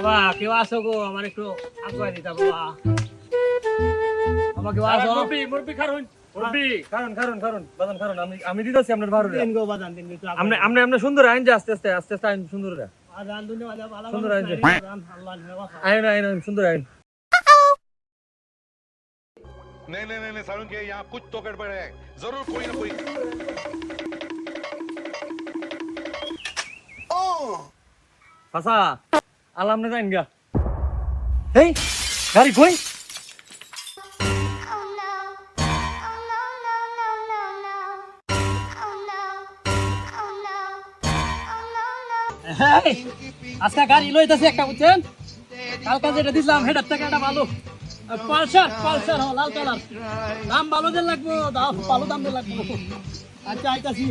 বাবা কেউ আসো গো, আমার একটু আগুয়া দিতা বাবা। বাবা কেউ আসো। মুরব্বি খারুন মুরব্বি খারুন বাজান খারুন আমি দিতেছি আপনার ভাড়া দিন গো বাজান দিন একটু আগুয়া। আপনি সুন্দর আইন যে আস্তে আস্তে আইন সুন্দর বাজান দুনিয়া ভালো সুন্দর আইন যে আল্লাহ আইন সুন্দর আইন। नहीं सारुण के यहाँ कुछ तो गड़बड़ है जरूर कोई ना कोई চাচা আলাম না যাইন গা। এই গাড়ি কই? আজকে গাড়ি লইতেছে একটা, বুঝছেন? কালকে যেটা দিছিলাম সেটার থেকে একটা ভালো পালসার লাল কালার। দাম ভালো যে লাগবো, দাম ভালো দাম দিয়ে লাগবো। আচ্ছা আইতাছি।